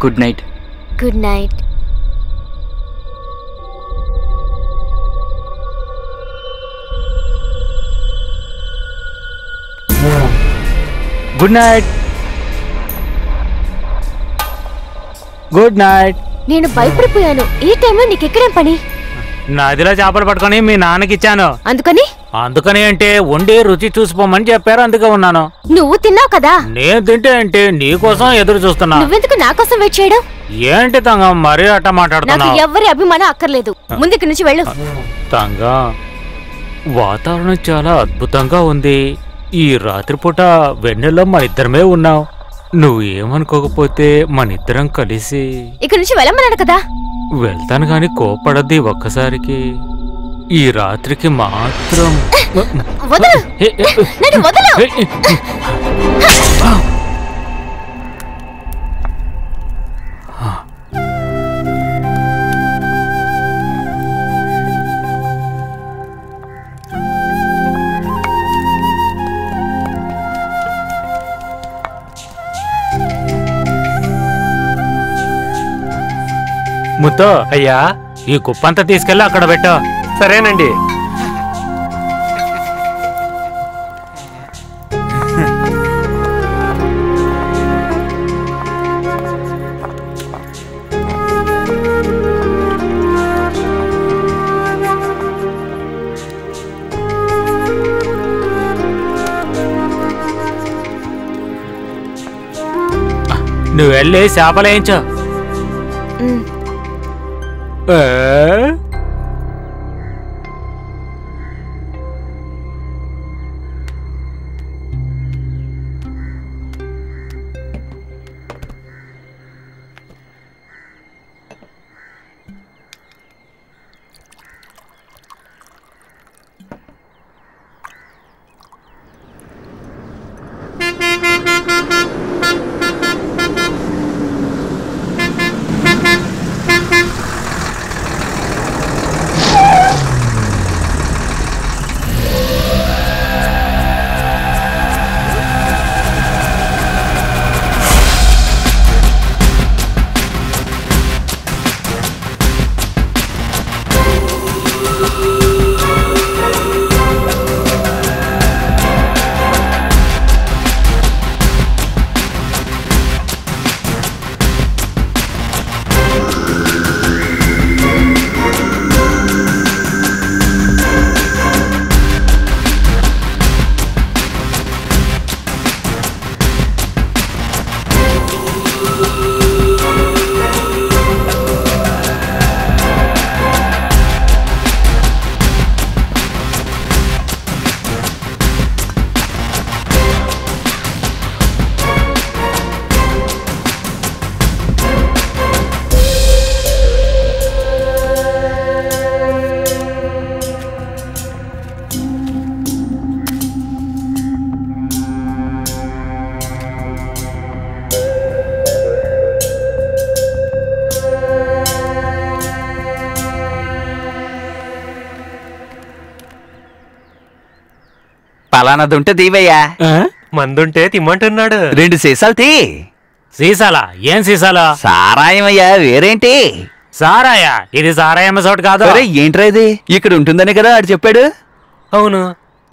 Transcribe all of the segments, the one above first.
Good night. Good night. Good night. Good night. నేను భయపడిపోయాను. ఈ టైంలో నీకెక్కడేం పని? నదిలో చేపలు పట్టుకొని మీ నాన్నకి ఇచ్చాను. అందుకని అంటే వండి రుచి చూసిపోమని చెప్పారు, అందుకే ఉన్నాను. నువ్వు తిన్నావు కదా. నేను తింటే అంటే నీకోసం ఎదురు చూస్తున్నా. నువ్వెందుకు నా కోసం వెయిట్ చేయడం? ఏంటి తంగం మరీ అట్ట మాట్లాడుతున్నావు? నాకు ఎవరి అభిమానం అక్కర్లేదు. ముందుకి నుంచి వెళ్ళు. తంగం, వాతావరణం చాలా అద్భుతంగా ఉంది. ఈ రాత్రిపూట వెన్నెల్లో మన ఇద్దరమే ఉన్నాం. నువ్వు ఏమనుకోకపోతే మన ఇద్దరం కలిసి ఇక్కడ నుంచి వెళ్ళమన్నాడు కదా. వెళ్తాను గాని కోపడద్ది. ఒక్కసారికి ఈ రాత్రికి మాత్రం వదలు. నన్ను వదలు. ముత్తో అయ్యా, ఈ కుప్పంతా తీసుకెళ్ళి అక్కడ పెట్టా. సరేనండి. నువ్వు వెళ్ళి చేపలేయించు. పలానాది ఉంటే దీవయ్యా. మందుంటే తిమ్మంటున్నాడు. 2 సీసాలు తీ. సీసాలా? ఏం సీసాలా? సారాయమయ్యా. వేరేంటి? సారాయా? ఇది సారాయమ్మ చోటు కాదు. ఏంట్రా ఇది? ఇక్కడ ఉంటుందనే కదా ఆడు చెప్పాడు. అవును,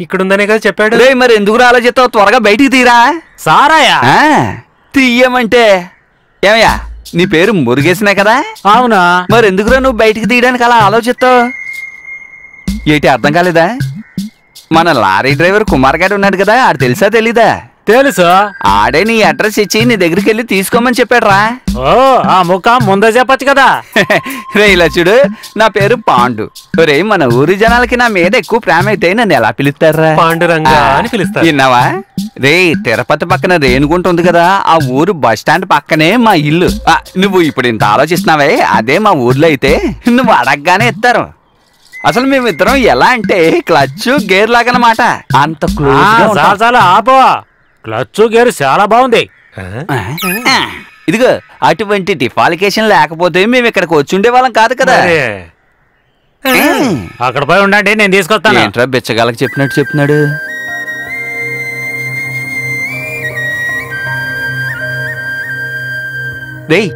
ఇక్కడుందనే కదా చెప్పాడు. మరి ఎందుకు ఆలోచిస్తావు? త్వరగా బయటికి తీరా. సారాయా తీయమంటే ఏమయ్యా, నీ పేరు మురుగేసినా కదా? అవునా? మరి ఎందుకురా నువ్వు బయటికి తీయడానికి అలా ఆలోచిస్తావు? ఏంటి అర్థం కాలేదా? మన లారీ డ్రైవర్ కుమార్ గారు ఉన్నాడు కదా, ఆడు తెలుసా తెలీదా? తెలుసు. ఆడే నీ అడ్రస్ ఇచ్చి నీ దగ్గరికి వెళ్ళి తీసుకోమని చెప్పాడు రా. ఓ, ఆ ముఖం ముందే చెప్పచ్చు కదా. రే ఇలా చూడు, నా పేరు పాండు. రే మన ఊరి జనాలకి నా మీద ఎక్కువ ప్రేమ అయితే నన్ను ఎలా పిలుస్తారా? పాండురంగా అని పిలుస్తారు. విన్నావా? రే తిరుపతి పక్కన రేణుగుంట ఉంది కదా, ఆ ఊరు బస్ స్టాండ్ పక్కనే మా ఇల్లు. నువ్వు ఇప్పుడు ఇంత ఆలోచిస్తున్నావే, అదే మా ఊర్లో అయితే నువ్వు అడగగానే ఇస్తారు. అసలు మేమిద్దరం ఎలా అంటే క్లచ్ గేర్ లాగనమాట. అంత క్లోజ్. ఆపో, క్లచ్ గేర్ చాలా బాగుంది. ఇదిగో అటువంటి డిఫాలికేషన్ లేకపోతే మేము ఇక్కడికి వచ్చి ఉండే వాళ్ళం కాదు కదా. అక్కడ పోయి ఉండండి, నేను తీసుకొస్తాను. ఏంట్రా బిచ్చగాళ్ళకి చెప్పినట్టు చెప్తున్నాడు. రేయ్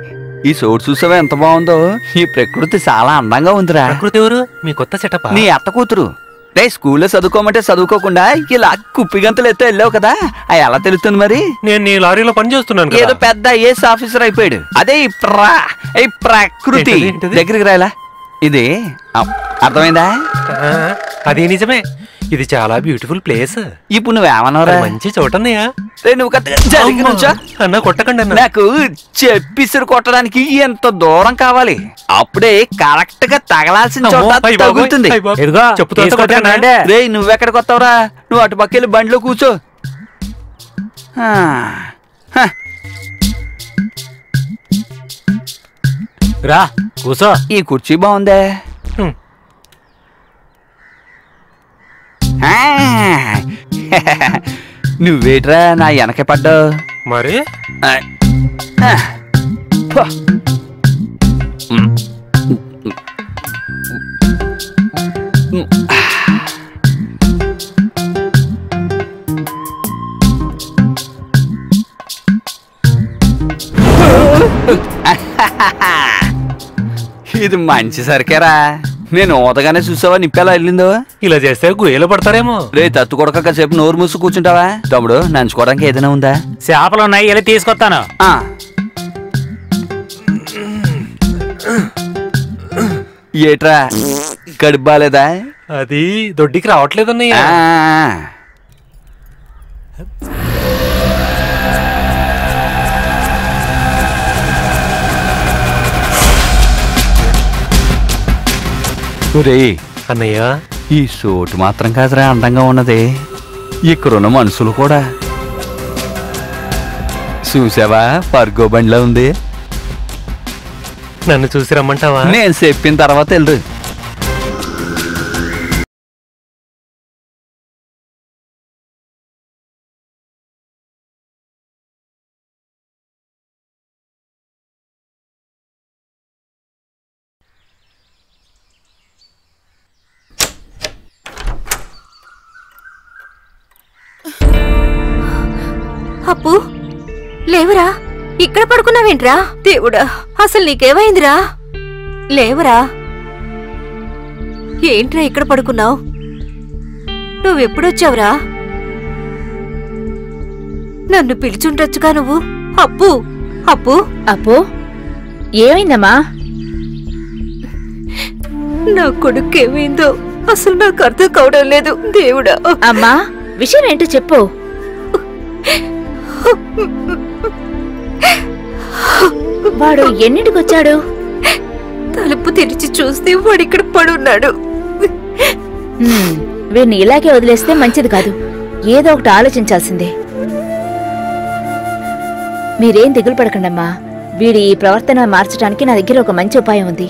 ఈ చోటు చూసావా ఎంత బాగుందో. ఈ ప్రకృతి చాలా అందంగా ఉందిరా. ప్రకృతి ఎవరు? మీ కొత్త సెటప్? నీ అత్త కూతురు. రే స్కూల్లో చదువుకోమంటే చదువుకోకుండా ఇలా కుప్పిగంతలు ఎత్తే వెళ్ళావు కదా, అది ఎలా తెలుస్తుంది మరి? నేను నీ లారీలో పని చేస్తున్నాను ఏదో పెద్ద ఐఏఎస్ ఆఫీసర్ అయిపోయాడు. అదే ఈ ప్రకృతి. ఏంటది? దగ్గరికి రాయలా. ఇది అర్థమైందా? అది నిజమే. ఇది చాలా బ్యూటిఫుల్ ప్లేస్. ఇప్పుడు నువ్వేమన్నావురా? మంచి చోటన్నయ్యా. నువ్వు జరిగి నుంచో. అన్న కొట్టకండి అన్న. నాకు చెప్పిసిరు కొట్టడానికి ఎంత దూరం కావాలి, అప్పుడే కరెక్ట్ గా తగలాల్సిన చోట తగులుతుంది. ఇదిగో చెప్పుతో తీసుకొచ్చాను కొట్టనా? రండి. రే నువ్వెక్కడికి వస్తావురా? నువ్వు అటు పక్కెళ్ళి బండిలో కూర్చో. రా కూసో. ఈ కుర్చీ బాగుందే. హ్మ్. నువ్వేట్రా నా వెనక పడ్డావు? మరి ఇది మంచి సరికేరా. నేను ఊతగానే చూసావా నిప్పెలా వెళ్ళిందో. ఇలా చేస్తే గుయ్యలో పడతారేమో. రే తత్తు కొడక కాసేపు నోరు మూసు కూర్చుంటావా? తమ్ముడు నంచుకోవడానికి ఏదైనా ఉందా? చేపలు ఉన్నాయి, వెళ్ళి తీసుకొస్తాను. ఏట్రా కడుపు బాలేదా? అది దొడ్డికి రావట్లేదన్నయ్య. అన్నయ్య ఈ చోటు మాత్రం కాదురా అందంగా ఉన్నది, ఇక్కడున్న మనుషులు కూడా. చూసావా పర్గో బండిలో ఉంది. నన్ను చూసి రమ్మంటావా? నేను చెప్పిన తర్వాత వెళ్ళు. అప్పు లేవరా, ఇక్కడ పడుకున్నావేంట్రా? దేవుడా అసలు నీకేమైందిరా? లేవరా. ఏంట్రా ఇక్కడ పడుకున్నావు? నువ్వెప్పుడొచ్చావురా? నన్ను పిలిచుండొచ్చుగా నువ్వు. అప్పు అప్పు అప్పు ఏమైందమ్మా? నా కొడుకేమైందో అసలు నాకు అర్థం కావడం లేదు. దేవుడా. అమ్మా విషయం ఏంటో చెప్పు. వాడు ఎన్నింటికొచ్చాడు? తలుపు తెరిచి చూస్తే వాడు ఇక్కడ పడున్నాడు. వీడిని ఇలాగే వదిలేస్తే మంచిది కాదు. ఏదో ఒకటి ఆలోచించాల్సిందే. మీరేం దిగులు పడకండమ్మా. వీడి ఈ ప్రవర్తన మార్చడానికి నా దగ్గర ఒక మంచి ఉపాయం ఉంది.